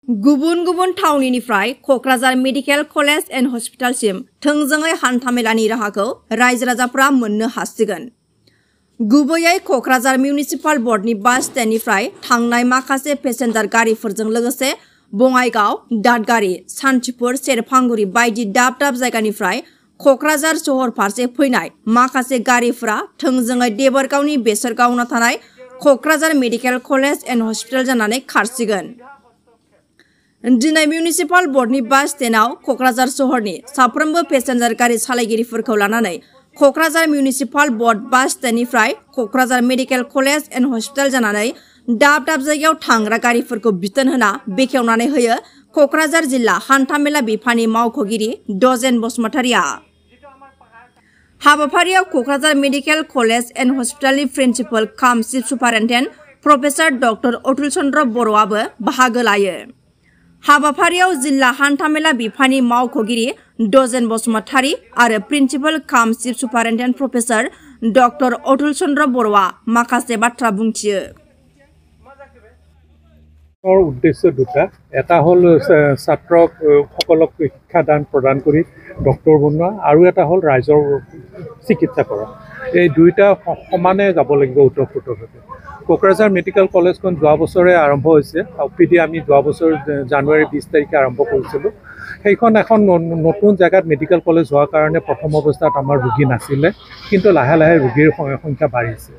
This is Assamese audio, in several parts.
गुबुन गुबुन थावनिनिफ्राय कक्राझार मेडिकेल कलेज एन्ड हस्पिटालसिम थोंजोङै हान्थामेलानि राहाखौ रायजो राजाफ्रा मोननो हासिगोन। गुबैयै कक्राझार मिउनिसिपाल बर्डनि बास स्टेन्डनिफ्राय थांनाय माखासे पेसेन्जार गारिफोरजों लोगोसे बङाइगाव, दादगारि, सान्थिपुर, सेरफांगुरि बायदि दाब दाब जायगानिफ्राय कक्राझार सहर फारसे फैनाय माखासे गारिफोरा थोंजोङै देबोरगावनि बेसरगावना थानाय Kokrajhar medical college and hospital जानानै खारसिगोन। दिनै मिउनिसिपाल बर्डनि बास स्टेन्डआव कक्राझार सहरनि साफ्रोमबो पेसेन्जार गारि सालायगिरिफोरखौ लानानै कक्राझार मिउनिसिपाल बर्ड बास स्टेन्डनिफ्राय Kokrajhar medical college and hospital जानानै दाब दाब जायगायाव थांग्रा गारिफोरखौ बिथोन होना बेखेवनानै होयो कक्राझार जिल्ला हान्थामेला बिफाननि मावख'गिरि दजेन बसुमतारिया। हाबाफारियाव कक्राझार मेडिकेल कलेज एन्ड हस्पिटालनि principal cum chief superintendent professor doctor Atul Chandra बर'आबो बाहागो लायो। हाबाफारियाव जिल्ला हान्थामेला बिफाननि मावख'गिरि दजेन बसुमतारि आरो principal cum chief superintendent professor doctor Atul Chandra बर'आ माखासे बाथ्रा बुंथियो। उद्देश्य दुटा, এটা হল ছাত্ৰক সকলক শিক্ষাদান প্ৰদান কৰি ডক্টৰ বনোৱা আৰু এটা হল ৰাইজৰ চিকিৎসা কৰা। এই দুইটা সমানে যাব লাগিব ওতঃপ্ৰোতভাৱে। কোকৰাঝাৰ মেডিকেল কলেজখন যোৱা বছৰে আৰম্ভ হৈছে। OPD আমি যোৱা বছৰ জানুৱাৰী 20 তাৰিখে আৰম্ভ কৰিছিলোঁ। সেইখন এখন নতুন জেগাত মেডিকেল কলেজ হোৱাৰ কাৰণে প্ৰথম অৱস্থাত আমাৰ ৰোগী নাছিলে, কিন্তু লাহে লাহে ৰোগীৰ সংখ্যা বাঢ়িছে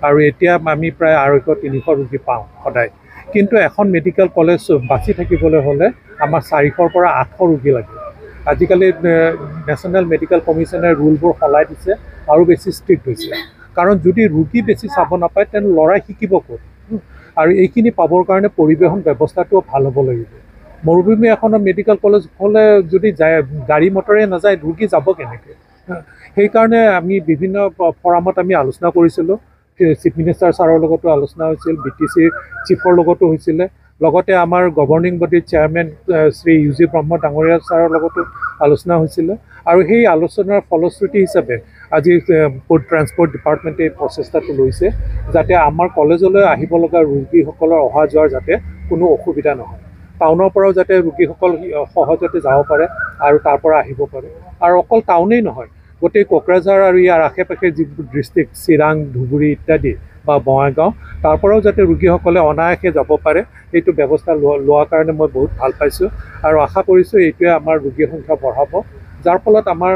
আৰু এতিয়া আমি প্ৰায় 200-300 ৰোগী পাওঁ সদায়। কিন্তু এখন মেডিকেল কলেজ বাচি থাকিবলৈ হ'লে আমাৰ 400-ৰ পৰা 800 ৰোগী লাগে। আজিকালি নেশ্যনেল মেডিকেল কমিশ্যনে ৰুলবোৰ সলাই দিছে আৰু বেছি ষ্ট্ৰিক্ট হৈছে, কাৰণ যদি ৰোগী বেছি চাব নাপায় তেনে ল'ৰাই শিকিব ক'ত, আৰু এইখিনি পাবৰ কাৰণে পৰিবহণ ব্যৱস্থাটোও ভাল হ'ব লাগিব। মৰুভূমি এখনৰ মেডিকেল কলেজ হ'লে যদি গাড়ী মটৰে নাযায় ৰোগী যাব কেনেকৈ? সেইকাৰণে আমি বিভিন্ন ফৰামত আমি আলোচনা কৰিছিলোঁ। চিফ মিনিষ্টাৰ ছাৰৰ লগতো আলোচনা হৈছিল, BTCৰ চিফৰ লগতো হৈছিলে, লগতে আমাৰ গভৰ্ণিং বডিৰ চেয়াৰমেন শ্ৰী UG ব্ৰহ্ম ডাঙৰীয়া ছাৰৰ লগতো আলোচনা হৈছিলে। আৰু সেই আলোচনাৰ ফলশ্ৰুতি হিচাপে আজি ট্ৰান্সপৰ্ট ডিপাৰ্টমেণ্টে এই প্ৰচেষ্টাটো লৈছে যাতে আমাৰ কলেজলৈ আহিব লগা ৰোগীসকলৰ অহা যোৱাৰ যাতে কোনো অসুবিধা নহয়। টাউনৰ পৰাও যাতে ৰোগীসকল সহজতে যাব পাৰে আৰু তাৰ পৰা আহিব পাৰে। আৰু অকল টাউনেই নহয়, গোটেই কোকৰাঝাৰ আৰু ইয়াৰ আশে পাশে যিবোৰ ডিষ্ট্ৰিক্ট চিৰাং, ধুবুৰী ইত্যাদি বা বঙাইগাঁও, তাৰ পৰাও যাতে ৰোগীসকলে অনায়াসে যাব পাৰে এইটো ব্যৱস্থা লোৱাৰ কাৰণে মই বহুত ভাল পাইছোঁ আৰু আশা কৰিছোঁ এইটোৱে আমাৰ ৰোগীৰ সংখ্যা বঢ়াব, যাৰ ফলত আমাৰ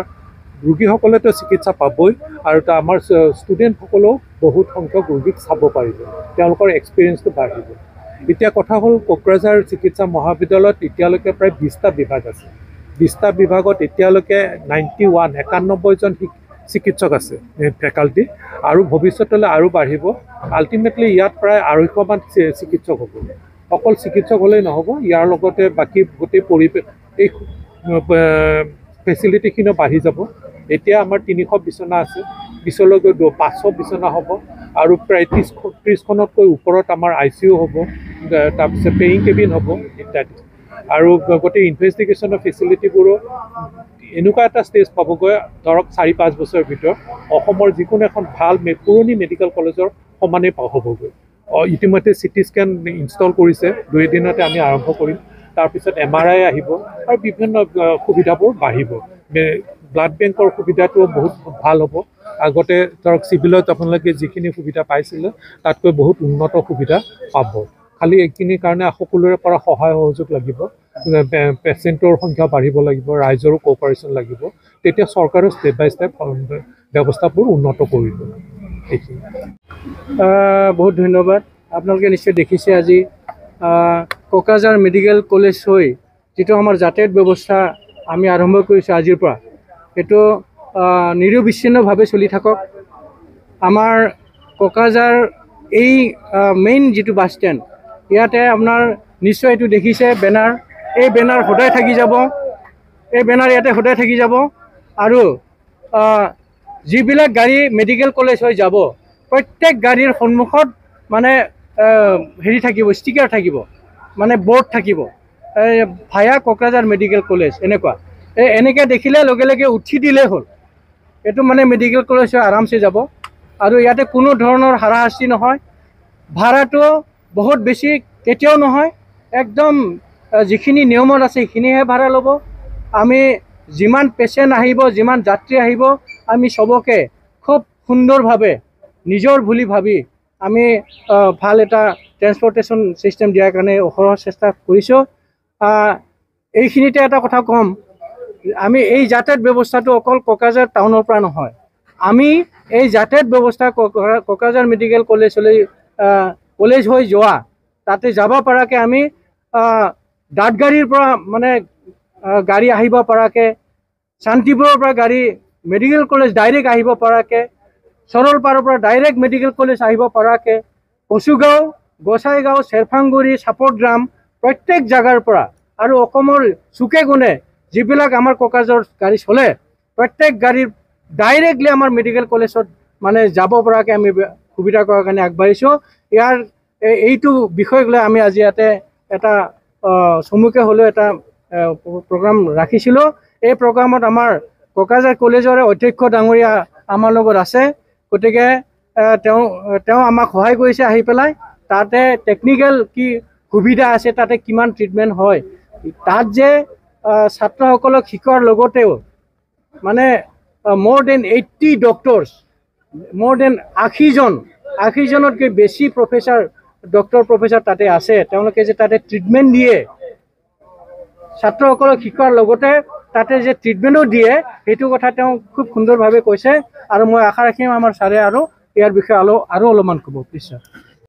ৰোগীসকলেতো চিকিৎসা পাবই আৰু আমাৰ ষ্টুডেণ্টসকলেও বহুত সংখ্যক ৰোগীক চাব পাৰিব, তেওঁলোকৰ এক্সপিৰিয়েঞ্চটো বাঢ়িব। এতিয়া কথা হ'ল কোকৰাঝাৰ চিকিৎসা মহাবিদ্যালয়ত এতিয়ালৈকে প্ৰায় 20টা বিভাগ আছে। 20টা বিভাগত এতিয়ালৈকে 91জন চিকিৎসক আছে ফেকাল্টি, আৰু ভৱিষ্যতলৈ আৰু বাঢ়িব। আল্টিমেটলি ইয়াত প্ৰায় 250মান চিকিৎসক হ'ব। অকল চিকিৎসক হ'লেই নহ'ব, ইয়াৰ লগতে বাকী গোটেই পৰিৱেশ এই ফেচিলিটিখিনিও বাঢ়ি যাব। এতিয়া আমাৰ 300 বিচনা আছে, পিছলৈকে 500 বিচনা হ'ব আৰু প্ৰায় 30খনতকৈ ওপৰত আমাৰ ICU হ'ব, তাৰপিছত পেয়িং কেবিন হ'ব ইত্যাদি। আৰু গোটেই ইনভেষ্টিগেশ্যনৰ ফেচিলিটিবোৰো এনেকুৱা এটা ষ্টেজ পাবগৈ, ধৰক 4-5 বছৰৰ ভিতৰত অসমৰ যিকোনো এখন ভাল পুৰণি মেডিকেল কলেজৰ সমানেই হ'বগৈ। ইতিমধ্যে CT স্কেন ইনষ্টল কৰিছে, 2 দিনতে আমি আৰম্ভ কৰিম। তাৰপিছত MRI আহিব আৰু বিভিন্ন সুবিধাবোৰ বাঢ়িব। ব্লাড বেংকৰ সুবিধাটোও বহুত ভাল হ'ব। আগতে ধৰক চিভিলত আপোনালোকে যিখিনি সুবিধা পাইছিলে তাতকৈ বহুত উন্নত সুবিধা পাব। খালি এইখিনিৰ কাৰণে সকলোৰে পৰা সহায় সহযোগ লাগিব, পেচেণ্টৰ সংখ্যা বাঢ়িব লাগিব, ৰাইজৰো কোঅপাৰেশ্যন লাগিব, তেতিয়া চৰকাৰেও ষ্টেপ বাই ষ্টেপ ব্যৱস্থাবোৰ উন্নত কৰিব। এইখিনি বহুত ধন্যবাদ। আপোনালোকে নিশ্চয় দেখিছে আজি কোকৰাঝাৰ মেডিকেল কলেজ হৈ যিটো আমাৰ যাতায়াত ব্যৱস্থা আমি আৰম্ভ কৰিছোঁ আজিৰ পৰা, সেইটো নিৰবিচ্ছিন্নভাৱে চলি থাকক। আমাৰ কোকৰাঝাৰ এই মেইন যিটো বাছ ষ্টেণ্ড, ইয়াতে আপোনাৰ নিশ্চয় এইটো দেখিছে বেনাৰ, এই বেনাৰ সদায় থাকি যাব, এই বেনাৰ ইয়াতে সদায় থাকি যাব। আৰু যিবিলাক গাড়ী মেডিকেল কলেজ হৈ যাব প্ৰত্যেক গাড়ীৰ সন্মুখত মানে হেৰি থাকিব, ষ্টিকাৰ থাকিব, মানে বৰ্ড থাকিব, ভায়া কোকৰাঝাৰ মেডিকেল কলেজ এনেকুৱা। এনেকৈ দেখিলে লগে লগে উঠি দিলেই হ'ল, এইটো মানে মেডিকেল কলেজ হৈ আৰামছে যাব। আৰু ইয়াতে কোনো ধৰণৰ হাৰাশাস্তি নহয়, ভাড়াটো বহুত বেছি কেতিয়াও নহয়, একদম যিখিনি নিয়মত আছে সেইখিনিহে ভাড়া ল'ব। আমি যিমান পেচেণ্ট আহিব, যিমান যাত্ৰী আহিব, আমি চবকে খুব সুন্দৰভাৱে নিজৰ বুলি ভাবি আমি ভাল এটা ট্ৰেন্সপৰ্টেশ্যন ছিষ্টেম দিয়াৰ কাৰণে অহৰহ চেষ্টা কৰিছোঁ। এইখিনিতে এটা কথা ক'ম, আমি এই যাতায়াত ব্যৱস্থাটো অকল কোকৰাঝাৰ টাউনৰ পৰা নহয়, আমি এই যাতায়াত ব্যৱস্থা কোকৰাঝাৰ মেডিকেল কলেজ হৈ যোৱা, তাতে যাব পৰাকৈ আমি দাঁতগাড়ীৰ পৰা মানে গাড়ী আহিব পৰাকৈ, শান্তিপুৰৰ পৰা গাড়ী মেডিকেল কলেজ ডাইৰেক্ট আহিব পৰাকৈ, সৰলপাৰৰ পৰা ডাইৰেক্ট মেডিকেল কলেজ আহিব পৰাকৈ, কচুগাঁও, গোসাইগাঁও, চেৰফাংগুৰি, চাপৰগ্ৰাম প্ৰত্যেক জেগাৰ পৰা আৰু অসমৰ চুকে কোণে যিবিলাক আমাৰ কোকৰাঝাৰত গাড়ী চলে, প্ৰত্যেক গাড়ীৰ ডাইৰেক্টলি আমাৰ মেডিকেল কলেজত মানে যাব পৰাকৈ আমি সুবিধা কৰাৰ কাৰণে আগবাঢ়িছোঁ। এইটো বিষয়ক লৈ আমি আজি ইয়াতে এটা চমুকৈ হ'লেও এটা প্ৰগ্ৰাম ৰাখিছিলোঁ। এই প্ৰগ্ৰামত আমাৰ কোকৰাঝাৰ কলেজৰে অধ্যক্ষ ডাঙৰীয়া আমাৰ লগত আছে, গতিকে তেওঁ আমাক সহায় কৰিছে আহি পেলাই। তাতে টেকনিকেল কি সুবিধা আছে, তাতে কিমান ট্ৰিটমেণ্ট হয়, তাত যে ছাত্ৰসকলক শিকোৱাৰ লগতেও মানে more than 80 doctors, more than 80জনতকৈ বেছি ডক্টৰ প্ৰফেচাৰ তাতে আছে। তেওঁলোকে যে তাতে ট্ৰিটমেণ্ট দিয়ে, ছাত্ৰসকলক শিকোৱাৰ লগতে তাতে যে ট্ৰিটমেণ্টো দিয়ে, সেইটো কথা তেওঁ খুব সুন্দৰভাৱে কৈছে। আৰু মই আশা ৰাখিম আমাৰ ছাৰে আৰু ইয়াৰ বিষয়ে আৰু অলপমান ক'ব। Please sir.